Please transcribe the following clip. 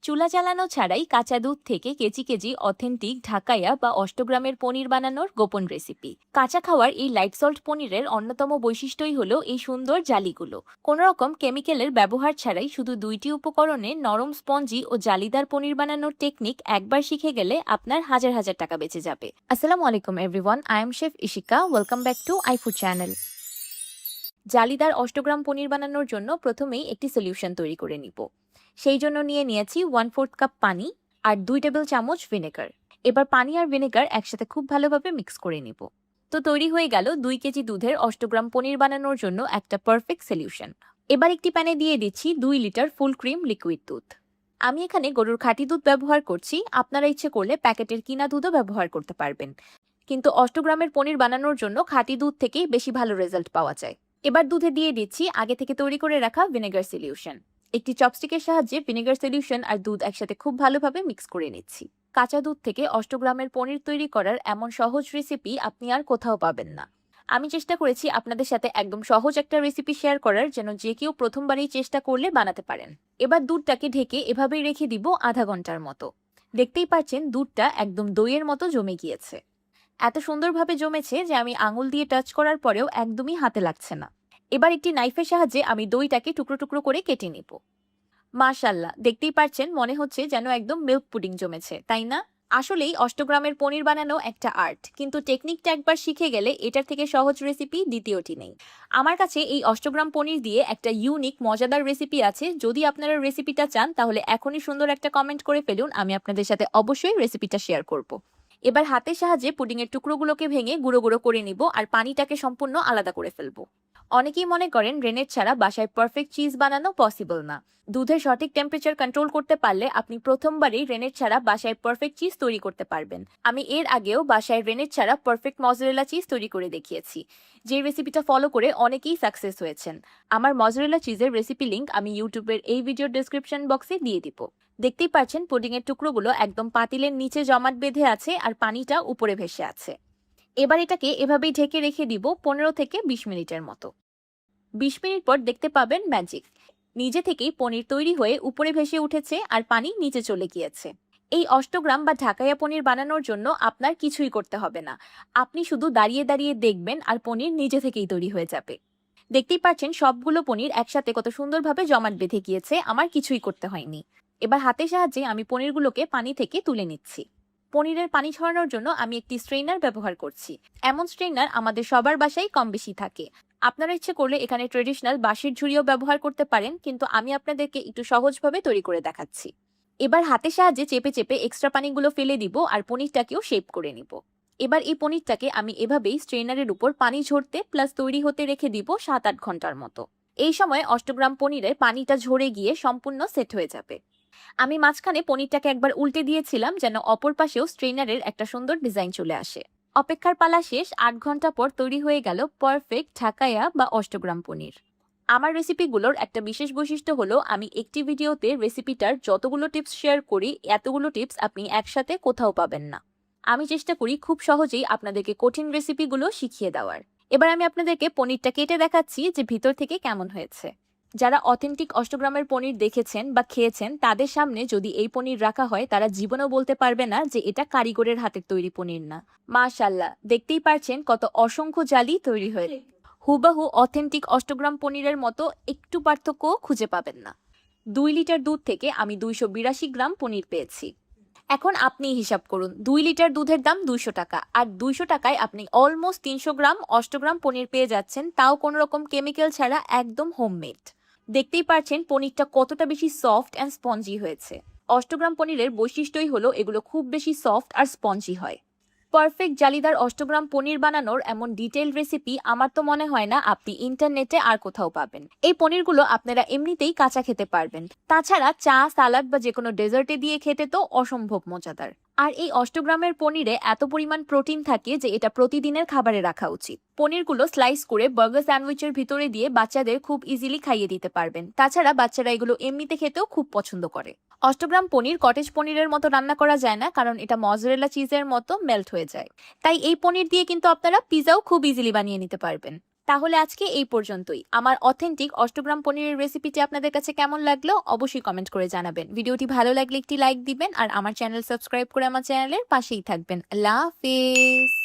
চুলা জ্বালানো ছাড়াই কাঁচা দুধ থেকে কেজি কেজি অথেন্টিক ঢাকাইয়া বা অষ্টগ্রামের পনির বানানোর গোপন রেসিপি। কাঁচা খাওয়ার এই লাইট সল্ট পনিরের অন্যতম বৈশিষ্ট্যই হলো এই সুন্দর জালিগুলো। কোনো রকম কেমিক্যালের ব্যবহার ছাড়াই শুধু দুইটি উপকরণে নরম স্পঞ্জি ও জালিদার পনির বানানোর টেকনিক একবার শিখে গেলে আপনার হাজার হাজার টাকা বেঁচে যাবে। আসসালামু আলাইকুম everyone, I am chef Ishika. Welcome back to iFood channel. জালিদার অষ্টগ্রাম পনির বানানোর জন্য প্রথমেই একটি সলিউশন তৈরি করে নিব। সেই জন্য নিয়েছি 1/4 কাপ পানি আর 2 টেবিল চামচ ভিনেগার। এবার পানি আর ভিনেগার একসাথে খুব ভালোভাবে মিক্স করে নিব। তো তৈরি হয়ে গেল 2 কেজি দুধের অষ্টগ্রাম পনির বানানোর জন্য একটা পারফেক্ট সলিউশন। এবার একটি প্যানে দিয়ে দিচ্ছি 2 লিটার ফুল ক্রিম লিকুইড দুধ। আমি এখানে গরুর খাঁটি দুধ ব্যবহার করছি, আপনারা ইচ্ছে করলে প্যাকেটের কিনা দুধও ব্যবহার করতে পারবেন, কিন্তু অষ্টগ্রামের পনির বানানোর জন্য খাঁটি দুধ থেকেই বেশি ভালো রেজাল্ট পাওয়া যায়। এবার দুধে দিয়ে দিচ্ছি আগে থেকে তৈরি করে রাখা ভিনেগার সলিউশন। একটি চপস্টিকের সাহায্যে ভিনেগার সলিউশন আর দুধ একসাথে খুব ভালোভাবে মিক্স করে নিচ্ছি। কাঁচা দুধ থেকে অষ্টগ্রামের পনির তৈরি করার এমন সহজ রেসিপি আপনি আর কোথাও পাবেন না। আমি চেষ্টা করেছি আপনাদের সাথে একদম সহজ একটা রেসিপি শেয়ার করার, যেন যে কেউ প্রথমবারই চেষ্টা করলে বানাতে পারেন। এবার দুধটাকে ঢেকে এভাবেই রেখে দিব আধা ঘন্টার মতো। দেখতেই পাচ্ছেন দুধটা একদম দইয়ের মতো জমে গিয়েছে। এত সুন্দরভাবে জমেছে যে আমি আঙুল দিয়ে টাচ করার পরেও একদমই হাতে লাগছে না। এবার একটি নাইফের সাহায্যে আমি দইটাকে টুকরো টুকরো করে কেটে নিব। মাশাআল্লাহ, দেখতেই পাচ্ছেন মনে হচ্ছে যেন একদম মিল্ক পুডিং জমেছে, তাই না? আসলেই অষ্টগ্রামের পনির বানানো একটা আর্ট, কিন্তু টেকনিকটা একবার শিখে গেলে এটার থেকে সহজ রেসিপি দ্বিতীয়টি নেই। আমার কাছে এই অষ্টগ্রাম পনির দিয়ে একটা ইউনিক মজাদার রেসিপি আছে। যদি আপনারা রেসিপিটা চান তাহলে এখনই সুন্দর একটা কমেন্ট করে ফেলুন, আমি আপনাদের সাথে অবশ্যই রেসিপিটা শেয়ার করব। এবার হাতের সাহায্যে পুডিংয়ের টুকরোগুলোকে ভেঙে গুঁড়ো গুঁড়ো করে নিব আর পানিটাকে সম্পূর্ণ আলাদা করে ফেলবো। অনেকেই মনে করেন রেনেট ছাড়া বাসায় পারফেক্ট চিজ বানানো পসিবল না। দুধের সঠিক টেম্পারেচার কন্ট্রোল করতে পারলে আপনি প্রথমবারই রেনেট ছাড়া বাসায় পারফেক্ট চিজ তৈরি করতে পারবেন। আমি এর আগেও বাসায় রেনেট ছাড়া পারফেক্ট মজরেলা চিজ তৈরি করে দেখিয়েছি, যে রেসিপিটা ফলো করে অনেকেই সাকসেস হয়েছেন। আমার মজরেলা চিজের রেসিপি লিংক আমি ইউটিউবের এই ভিডিওর ডেসক্রিপশন বক্সে দিয়ে দিব। দেখতেই পাচ্ছেন পুডিংয়ের টুকরোগুলো একদম পাতিলের নিচে জমাট বেঁধে আছে আর পানিটা উপরে ভেসে আছে। এবার এটাকে এভাবেই ঢেকে রেখে দিব 15 থেকে 20 মিনিটের মতো। 20 মিনিট পর দেখতে পাবেন ম্যাজিক। নিজে থেকেই পনির তৈরি হয়ে উপরে ভেসে উঠেছে আর পানি নিচে চলে গিয়েছে। এই অষ্টগ্রাম বা ঢাকাইয়া পনির বানানোর জন্য আপনার কিছুই করতে হবে না। আপনি শুধু দাঁড়িয়ে দাঁড়িয়ে দেখবেন আর পনির নিজে থেকেই তৈরি হয়ে যাবে। দেখতেই পাচ্ছেন সবগুলো পনির একসাথে কত সুন্দরভাবে জমাট বেঁধে গিয়েছে, আমার কিছুই করতে হয়নি। এবার হাতের সাহায্যে আমি পনিরগুলোকে পানি থেকে তুলে নিচ্ছি। পনিরের পানি ছড়ানোর জন্য আমি একটি স্ট্রেইনার ব্যবহার করছি। এমন স্ট্রেইনার আমাদের সবার বাসায় কম বেশি থাকে। আপনারা ইচ্ছে করলে এখানে ট্রেডিশনাল বাঁশের ঝুড়িও ব্যবহার করতে পারেন, কিন্তু আমি আপনাদেরকে একটু সহজভাবে তৈরি করে দেখাচ্ছি। এবার হাতের সাহায্যে চেপে চেপে এক্সট্রা পানিগুলো ফেলে দিব আর পনিরটাকেও শেপ করে নিব। এবার এই পনিরটাকে আমি এভাবেই স্ট্রেইনারের উপর পানি ঝরতে প্লাস তৈরি হতে রেখে দিব 7-8 ঘন্টার মতো। এই সময় অষ্টগ্রাম পনিরের পানিটা ঝরে গিয়ে সম্পূর্ণ সেট হয়ে যাবে। আমি মাঝখানে পনিরটাকে একবার উল্টে দিয়েছিলাম যেন অপর পাশেও স্ট্রেইনারের একটা সুন্দর ডিজাইন চলে আসে। অপেক্ষার পালা শেষ। 8 ঘন্টা পর তৈরি হয়ে গেল পারফেক্ট ঢাকাইয়া বা অষ্টগ্রাম পনির। আমার রেসিপিগুলোর একটা বিশেষ বৈশিষ্ট্য হলো আমি একটি ভিডিওতে রেসিপিটার যতগুলো টিপস শেয়ার করি, এতগুলো টিপস আপনি একসাথে কোথাও পাবেন না। আমি চেষ্টা করি খুব সহজেই আপনাদেরকে কঠিন রেসিপিগুলো শিখিয়ে দেওয়ার। এবার আমি আপনাদেরকে পনিরটা কেটে দেখাচ্ছি যে ভিতর থেকে কেমন হয়েছে। যারা অথেন্টিক অষ্টগ্রামের পনির দেখেছেন বা খেয়েছেন তাদের সামনে যদি এই পনির রাখা হয় তারা জীবনেও বলতে পারবে না যে এটা কারিগরের হাতের তৈরি পনির না। মাশাআল্লাহ, দেখতেই পারছেন কত অসংখ্য জালি তৈরি হয়ে। হুবাহু অথেন্টিক অষ্টগ্রাম পনিরের মতো একটু পার্থক্য খুঁজে পাবেন না। 2 লিটার দুধ থেকে আমি 282 গ্রাম পনির পেয়েছি। এখন আপনি হিসাব করুন, 2 লিটার দুধের দাম 200 টাকা, আর 200 টাকায় আপনি অলমোস্ট 300 গ্রাম অষ্টগ্রাম পনির পেয়ে যাচ্ছেন, তাও কোনো রকম কেমিক্যাল ছাড়া, একদম হোমমেড। দেখতেই পারছেন পনিরটা কতটা বেশি সফট অ্যান্ড স্পঞ্জি হয়েছে। অষ্টগ্রাম পনিরের বৈশিষ্ট্যই হলো এগুলো খুব বেশি সফট আর স্পঞ্জি হয়। পারফেক্ট জালিদার অষ্টগ্রাম পনির বানানোর এমন ডিটেইল রেসিপি আমার তো মনে হয় না আপনি ইন্টারনেটে আর কোথাও পাবেন। এই পনিরগুলো আপনারা এমনিতেই কাঁচা খেতে পারবেন, তাছাড়া চা, সালাদ বা যে কোনো ডেজার্টে দিয়ে খেতে তো অসম্ভব মজাদার। আর এই অষ্টগ্রামের পনিরে এত পরিমাণ প্রোটিন থাকে যে এটা প্রতিদিনের খাবারে রাখা উচিত। পনিরগুলো স্লাইস করে বার্গার স্যান্ডউইচের ভিতরে দিয়ে বাচ্চাদের খুব ইজিলি খাইয়ে দিতে পারবেন। তাছাড়া বাচ্চারা এগুলো এমনিতে খেতেও খুব পছন্দ করে। অষ্টগ্রাম পনির কটেজ পনিরের মতো রান্না করা যায় না, কারণ এটা মজরেলা চিজের মতো মেল্ট হয়ে যায়। তাই এই পনির দিয়ে কিন্তু আপনারা পিজাও খুব ইজিলি বানিয়ে নিতে পারবেন। তাহলে আজকে এই পর্যন্তই। আমার অথেন্টিক অষ্টগ্রাম পনিরের রেসিপিটি আপনাদের কাছে কেমন লাগলো অবশ্যই কমেন্ট করে জানাবেন। ভিডিওটি ভালো লাগলে একটি লাইক দিবেন আর আমার চ্যানেল সাবস্ক্রাইব করে আমার চ্যানেলের পাশেই থাকবেন। আল্লাহ হাফেজ।